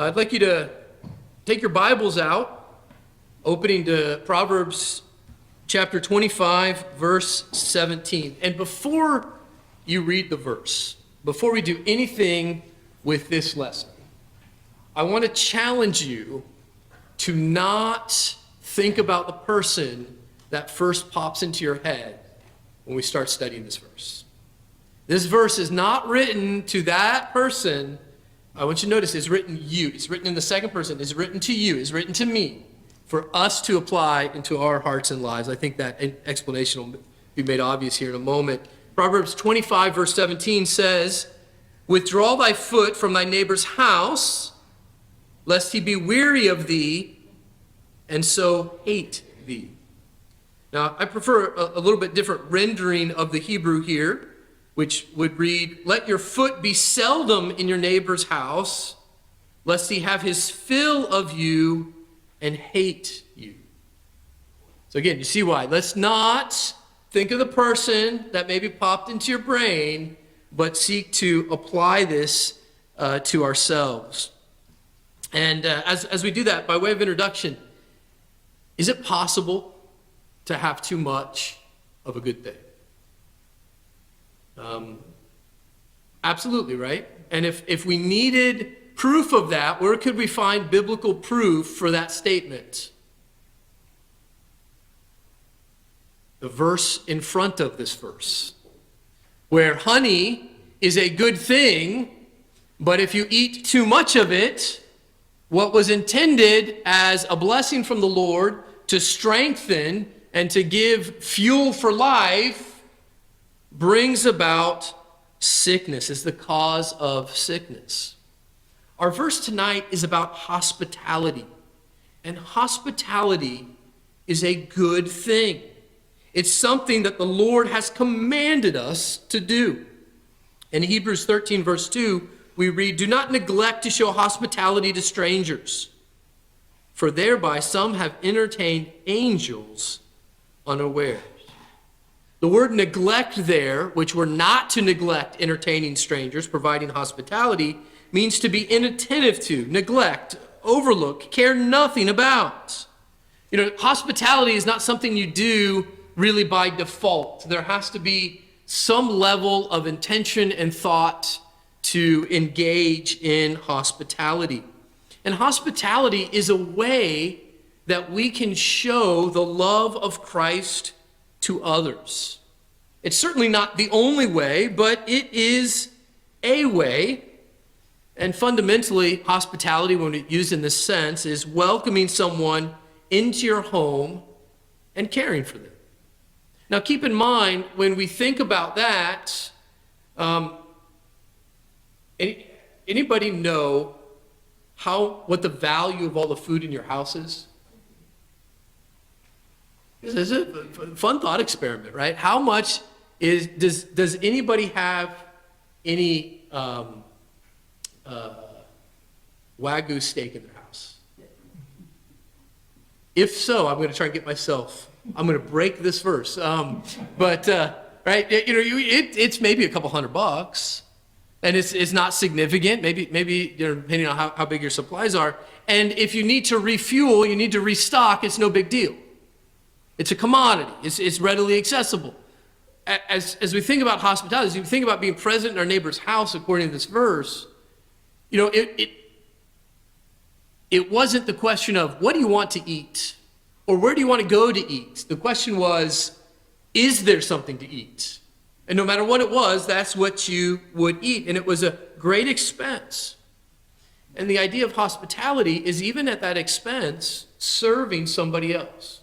I'd like you to take your Bibles out, opening to Proverbs chapter 25, verse 17. And before you read the verse, before we do anything with this lesson, I want to challenge you to not think about the person that first pops into your head when we start studying this verse. This verse is not written to that person. I want you to notice it's written you. It's written in the second person. It's written to you. It's written to me for us to apply into our hearts and lives. I think that explanation will be made obvious here in a moment. Proverbs 25, verse 17 says, "Withdraw thy foot from thy neighbor's house, lest he be weary of thee, and so hate thee." Now, I prefer a little bit different rendering of the Hebrew here, which would read, "Let your foot be seldom in your neighbor's house, lest he have his fill of you and hate you." So again, you see why. Let's not think of the person that maybe popped into your brain, but seek to apply this to ourselves. And as we do that, by way of introduction, is it possible to have too much of a good thing? Absolutely, right? And if we needed proof of that, where could we find biblical proof for that statement? The verse in front of this verse, where honey is a good thing, but if you eat too much of it, what was intended as a blessing from the Lord to strengthen and to give fuel for life brings about sickness, is the cause of sickness. Our verse tonight is about hospitality. And hospitality is a good thing. It's something that the Lord has commanded us to do. In Hebrews 13, verse 2, we read, "Do not neglect to show hospitality to strangers, for thereby some have entertained angels unawares." The word neglect there, which we're not to neglect entertaining strangers, providing hospitality, means to be inattentive to, neglect, overlook, care nothing about. You know, hospitality is not something you do really by default. There has to be some level of intention and thought to engage in hospitality. And hospitality is a way that we can show the love of Christ to others. It's certainly not the only way, but it is a way. And fundamentally, hospitality, when it's used in this sense, is welcoming someone into your home and caring for them. Now, keep in mind, when we think about that, anybody know what the value of all the food in your house is? This is a fun thought experiment, right? How much does anybody have any Wagyu steak in their house? If so, I'm going to try and I'm going to break this verse. Right, it's maybe a couple $100, and it's not significant. Maybe depending on how big your supplies are. And if you need to refuel, you need to restock. It's no big deal. It's a commodity. It's readily accessible. As we think about hospitality, as we think about being present in our neighbor's house, according to this verse, it wasn't the question of what do you want to eat or where do you want to go to eat. The question was, is there something to eat? And no matter what it was, that's what you would eat. And it was a great expense. And the idea of hospitality is even at that expense, serving somebody else.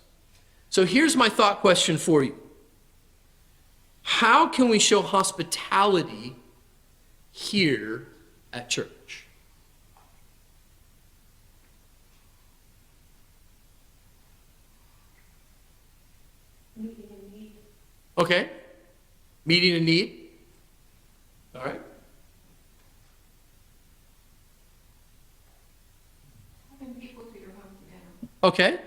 So here's my thought question for you. How can we show hospitality here at church? Meeting a need. Okay. Meeting a need. All right. Having people to your home for dinner. Okay.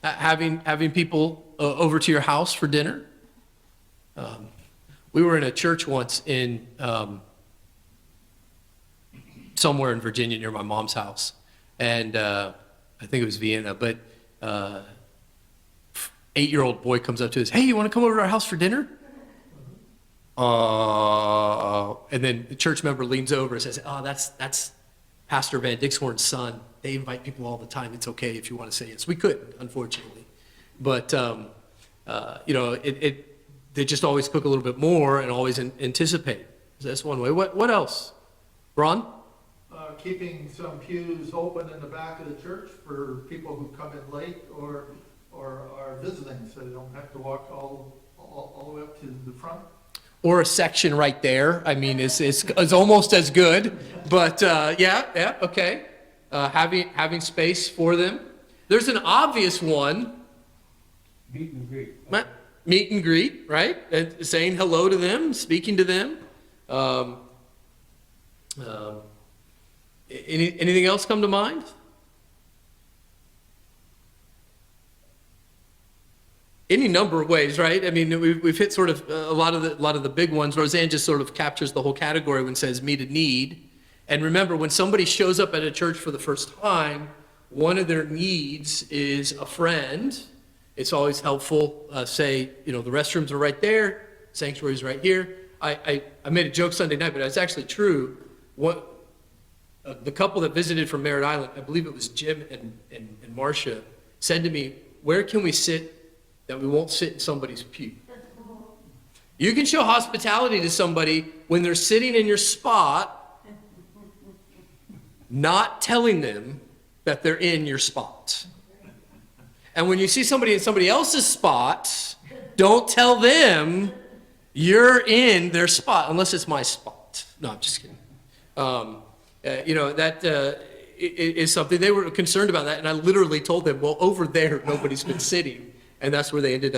Having people over to your house for dinner. We were in a church once in somewhere in Virginia near my mom's house. And I think it was Vienna, but 8-year-old boy comes up to us, hey, you want to come over to our house for dinner? And then the church member leans over and says, oh, that's Pastor Van Dixhorn's son. They invite people all the time. It's okay if you want to say yes. We couldn't, unfortunately. But, they just always cook a little bit more and always anticipate. So that's one way. What else? Ron? Keeping some pews open in the back of the church for people who come in late or are visiting, so they don't have to walk all the way up to the front. Or a section right there. I mean, it's almost as good. But yeah, okay. Having space for them. There's an obvious one. Meet and greet. Meet and greet, right? And saying hello to them, speaking to them. Anything else come to mind? Any number of ways, right? I mean, we've hit sort of a lot of the big ones. Roseanne just sort of captures the whole category when it says meet a need. And remember, when somebody shows up at a church for the first time, one of their needs is a friend. It's always helpful. Say, the restrooms are right there, sanctuary's right here. I made a joke Sunday night, but it's actually true. The couple that visited from Merritt Island, I believe it was Jim and Marcia, said to me, where can we sit that we won't sit in somebody's pew? You can show hospitality to somebody when they're sitting in your spot, not telling them that they're in your spot. And when you see somebody in somebody else's spot, don't tell them you're in their spot, unless it's my spot. No, I'm just kidding. That is something, they were concerned about that, and I literally told them, well, over there, nobody's been sitting. And that's where they ended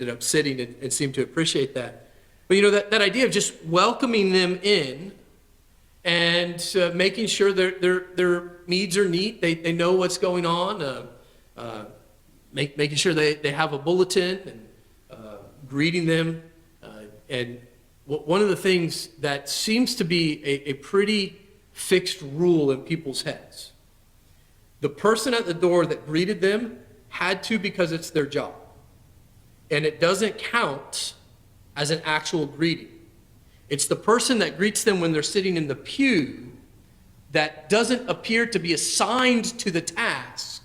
up sitting and seemed to appreciate that. But that idea of just welcoming them in and making sure their needs are neat, they know what's going on, making sure they have a bulletin and greeting them. And one of the things that seems to be a pretty fixed rule in people's heads, the person at the door that greeted them had to because it's their job. And it doesn't count as an actual greeting. It's the person that greets them when they're sitting in the pew that doesn't appear to be assigned to the task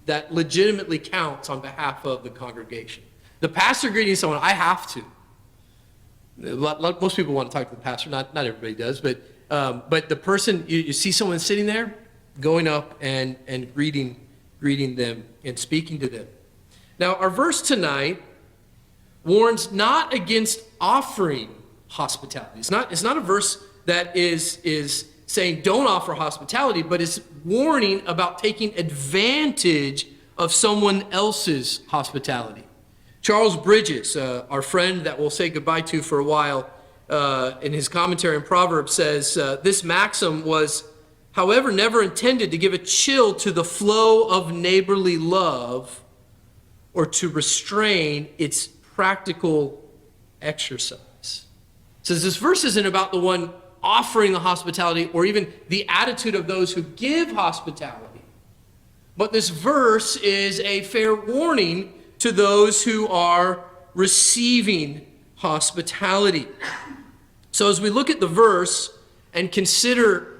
that legitimately counts on behalf of the congregation. The pastor greeting someone, I have to. Most people want to talk to the pastor, not everybody does, but the person, you see someone sitting there, going up and greeting them and speaking to them. Now, our verse tonight warns not against offering hospitality. It's not a verse that is saying don't offer hospitality, but it's warning about taking advantage of someone else's hospitality. Charles Bridges, our friend that we'll say goodbye to for a while, in his commentary on Proverbs says, this maxim was, however, never intended to give a chill to the flow of neighborly love or to restrain its practical exercise. So this verse isn't about the one offering the hospitality or even the attitude of those who give hospitality. But this verse is a fair warning to those who are receiving hospitality. So as we look at the verse and consider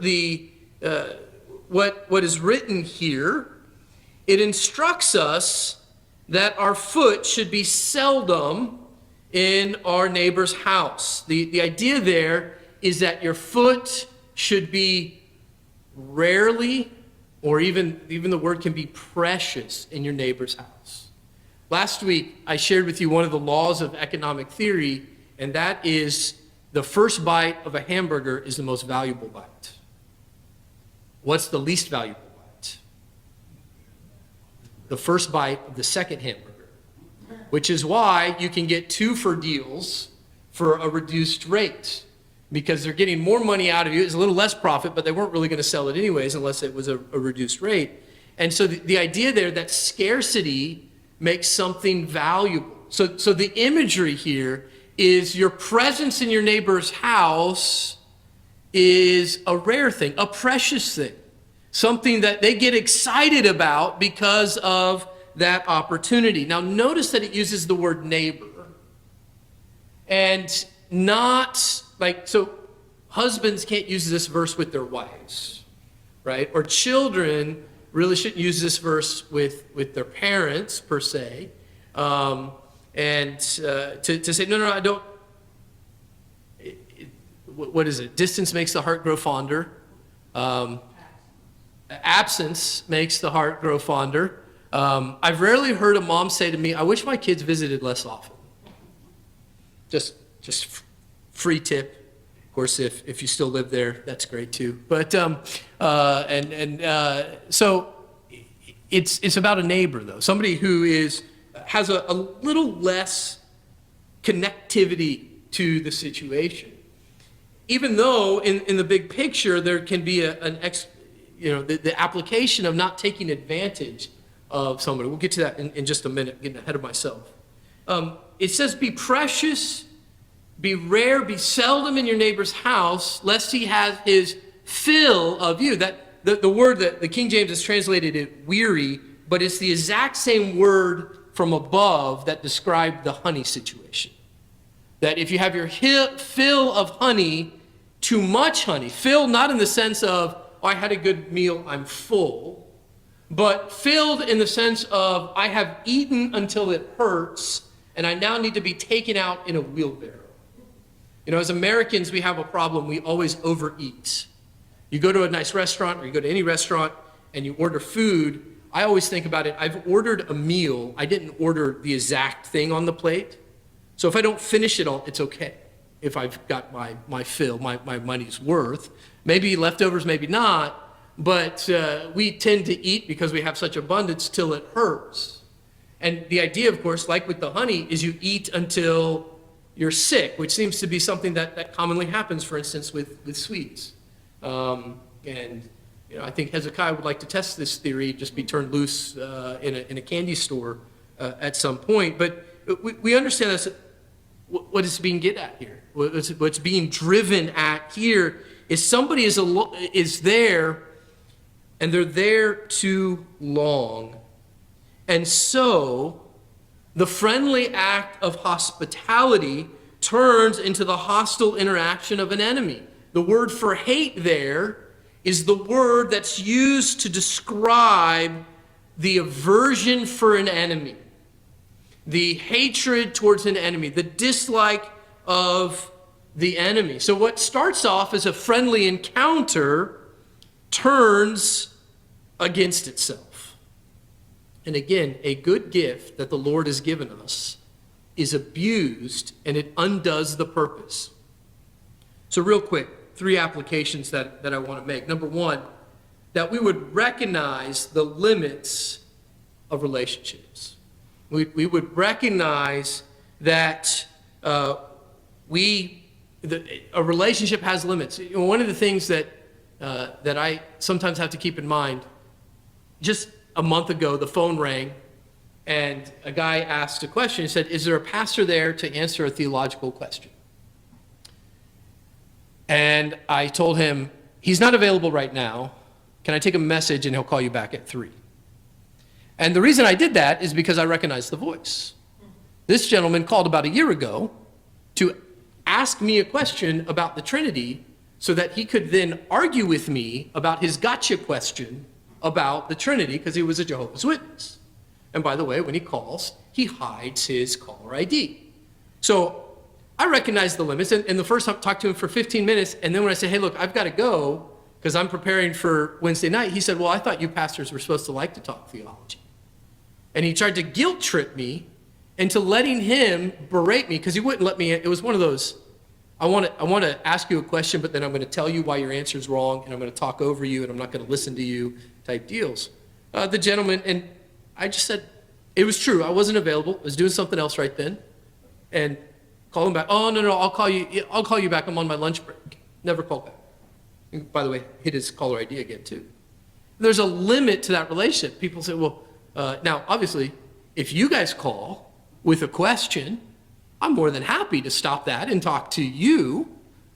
what is written here, it instructs us that our foot should be seldom in our neighbor's house. The idea there is that your foot should be rarely, or even the word can be precious, in your neighbor's house. Last week, I shared with you one of the laws of economic theory, and that is the first bite of a hamburger is the most valuable bite. What's the least valuable bite? The first bite of the second hamburger, which is why you can get 2 for deals for a reduced rate, because they're getting more money out of you. It's a little less profit, but they weren't really going to sell it anyways unless it was a reduced rate. And so the idea there that scarcity makes something valuable. So the imagery here is your presence in your neighbor's house is a rare thing, a precious thing, something that they get excited about because of that opportunity. Now, notice that it uses the word neighbor, and not like, so husbands can't use this verse with their wives, right? Or children really shouldn't use this verse with their parents, per se. To say, no, I don't, what is it? Distance makes the heart grow fonder. Absence makes the heart grow fonder. I've rarely heard a mom say to me, I wish my kids visited less often. Just free tip. Of course, if you still live there, that's great too. But, so it's about a neighbor though. Somebody who has a little less connectivity to the situation. Even though in the big picture, there can be the application of not taking advantage of somebody. We'll get to that in just a minute, getting ahead of myself. It says, be precious, be rare, be seldom in your neighbor's house, lest he has his fill of you. That the word that the King James has translated it weary, but it's the exact same word from above that described the honey situation. That if you have your fill of honey, too much honey, fill not in the sense of, oh, I had a good meal, I'm full, but filled in the sense of, I have eaten until it hurts, and I now need to be taken out in a wheelbarrow. You know, as Americans, we have a problem. We always overeat. You go to a nice restaurant, or you go to any restaurant, and you order food. I always think about it. I've ordered a meal. I didn't order the exact thing on the plate. So if I don't finish it all, it's okay. If I've got my fill, my money's worth. Maybe leftovers, maybe not. But we tend to eat because we have such abundance till it hurts. And the idea, of course, like with the honey, is you eat until you're sick, which seems to be something that commonly happens, for instance, with sweets. I think Hezekiah would like to test this theory, just be turned loose in a candy store at some point. But we understand that's what is being get at here. What's being driven at here is somebody is there, and they're there too long. And so the friendly act of hospitality turns into the hostile interaction of an enemy. The word for hate there is the word that's used to describe the aversion for an enemy, the hatred towards an enemy, the dislike of the enemy. So what starts off as a friendly encounter turns against itself. And again, a good gift that the Lord has given us is abused, and it undoes the purpose. So real quick, 3 applications that I want to make. Number 1, that we would recognize the limits of relationships. We would recognize that a relationship has limits. You know, one of the things that I sometimes have to keep in mind, just a month ago, the phone rang, and a guy asked a question. He said, is there a pastor there to answer a theological question? And I told him, he's not available right now. Can I take a message and he'll call you back at 3? And the reason I did that is because I recognized the voice. This gentleman called about a year ago to ask me a question about the Trinity so that he could then argue with me about his gotcha question about the Trinity, because he was a Jehovah's Witness. And by the way, when he calls, he hides his caller ID. So I recognize the limits, and the first time I talked to him for 15 minutes, and then when I said, hey, look, I've got to go because I'm preparing for Wednesday night, he said, well, I thought you pastors were supposed to like to talk theology. And he tried to guilt trip me into letting him berate me, because he wouldn't let me. It was one of those, I want to ask you a question, but then I'm going to tell you why your answer is wrong, and I'm going to talk over you, and I'm not going to listen to you type deals. The gentleman, and I just said, it was true. I wasn't available. I was doing something else right then. And call him back. Oh, no, I'll call you back. I'm on my lunch break. Never called back. And by the way, hit his caller ID again, too. There's a limit to that relationship. People say, well, now, obviously, if you guys call with a question, I'm more than happy to stop that and talk to you.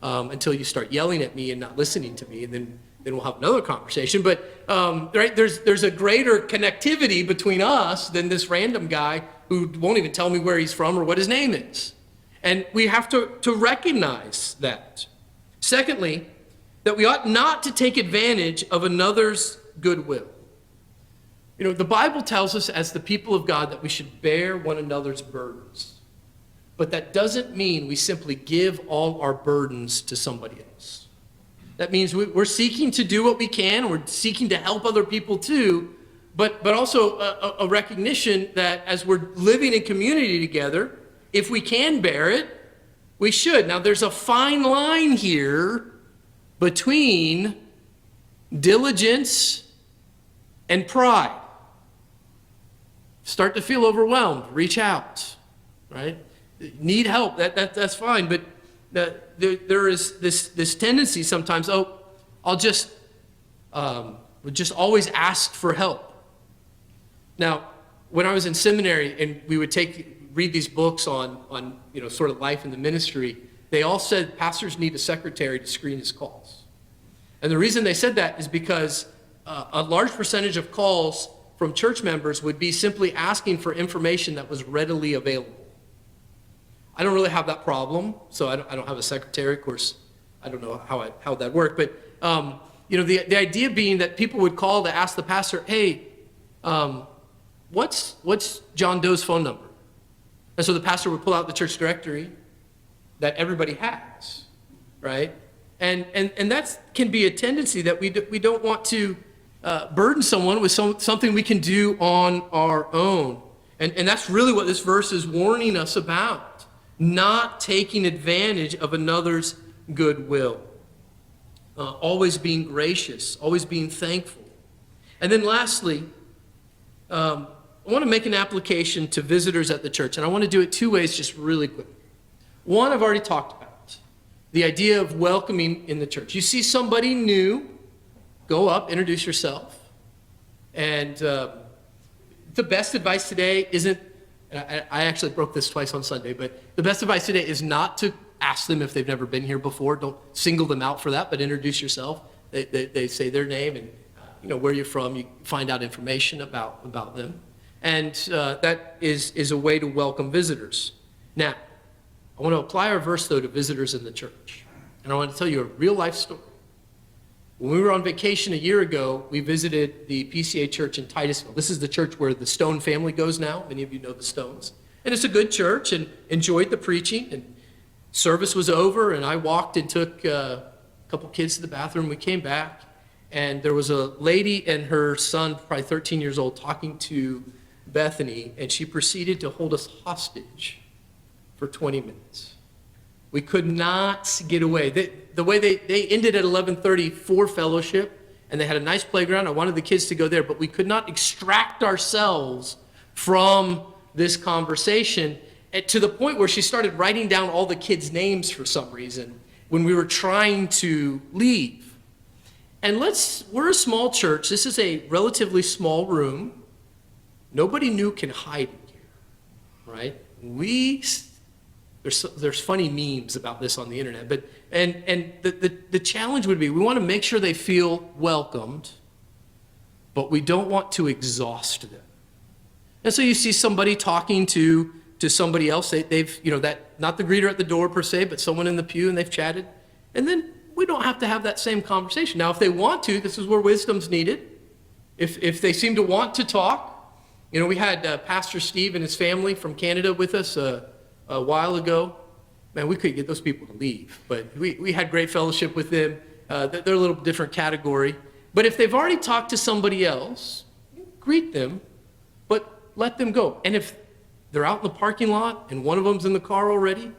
until you start yelling at me and not listening to me, and then we'll have another conversation. But right, there's a greater connectivity between us than this random guy who won't even tell me where he's from or what his name is. And we have to recognize that. Secondly, that we ought not to take advantage of another's goodwill. You know, the Bible tells us as the people of God that we should bear one another's burdens. But that doesn't mean we simply give all our burdens to somebody else. That means we're seeking to do what we can. We're seeking to help other people too. But also a recognition that as we're living in community together, if we can bear it, we should. Now, there's a fine line here between diligence and pride. Start to feel overwhelmed, reach out, right? Need help, that's fine. But there is this tendency sometimes, I'll just always ask for help. Now, when I was in seminary and we would read these books on sort of life in the ministry, they all said pastors need a secretary to screen his calls. And the reason they said that is because a large percentage of calls from church members would be simply asking for information that was readily available. I don't really have that problem, so I don't have a secretary. Of course, I don't know how that worked. But the idea being that people would call to ask the pastor, hey, what's John Doe's phone number? And so the pastor would pull out the church directory that everybody has, right? And that can be a tendency that we don't want to burden someone with something we can do on our own. And that's really what this verse is warning us about, not taking advantage of another's goodwill. Always being gracious, always being thankful. And then lastly, I want to make an application to visitors at the church, and I want to do it two ways just really quick. One, I've already talked about, the idea of welcoming in the church. You see somebody new, go up, introduce yourself. And the best advice today isn't, I actually broke this twice on Sunday, but the best advice today is not to ask them if they've never been here before. Don't single them out for that, but introduce yourself. They say their name and where you're from. You find out information about them. And that is a way to welcome visitors. Now, I want to apply our verse, though, to visitors in the church. And I want to tell you a real-life story. When we were on vacation a year ago, we visited the PCA church in Titusville. This is the church where the Stone family goes now. Many of you know the Stones. And it's a good church, and enjoyed the preaching. And service was over, and I walked and took a couple kids to the bathroom. We came back, and there was a lady and her son, probably 13 years old, talking to Bethany, and she proceeded to hold us hostage for 20 minutes. We could not get away. The way they ended at 11:30 for fellowship, and they had a nice playground. I wanted the kids to go there, but we could not extract ourselves from this conversation to the point where she started writing down all the kids' names for some reason when we were trying to leave. And we're a small church. This is a relatively small room. Nobody new can hide in here, right? There's funny memes about this on the internet, but the challenge would be we want to make sure they feel welcomed, but we don't want to exhaust them. And so you see somebody talking to somebody else. They've not the greeter at the door per se, but someone in the pew, and they've chatted, and then we don't have to have that same conversation. Now, if they want to, this is where wisdom's needed. If they seem to want to talk. We had Pastor Steve and his family from Canada with us a while ago. Man, we couldn't get those people to leave, but we had great fellowship with them. They're a little different category. But if they've already talked to somebody else, greet them, but let them go. And if they're out in the parking lot and one of them's in the car already,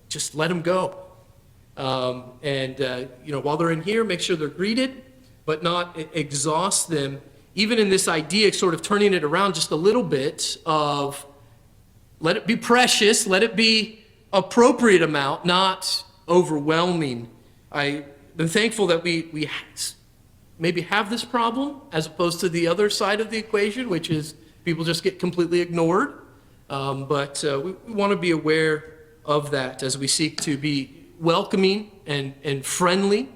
just let them go. While they're in here, make sure they're greeted, but not exhaust them. Even in this idea, sort of turning it around just a little bit of let it be precious, let it be appropriate amount, not overwhelming. I've been thankful that we maybe have this problem as opposed to the other side of the equation, which is people just get completely ignored. But we want to be aware of that as we seek to be welcoming and friendly,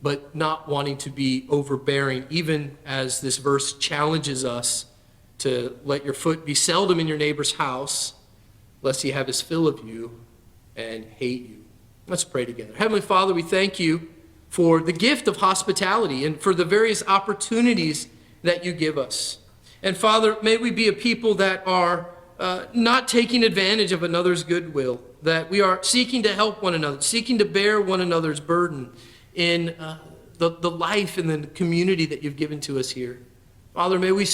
but not wanting to be overbearing, even as this verse challenges us to let your foot be seldom in your neighbor's house, lest he have his fill of you and hate you. Let's pray together. Heavenly Father, we thank you for the gift of hospitality and for the various opportunities that you give us. And Father, may we be a people that are not taking advantage of another's goodwill, that we are seeking to help one another, seeking to bear one another's burden in the life and the community that you've given to us here. Father, may we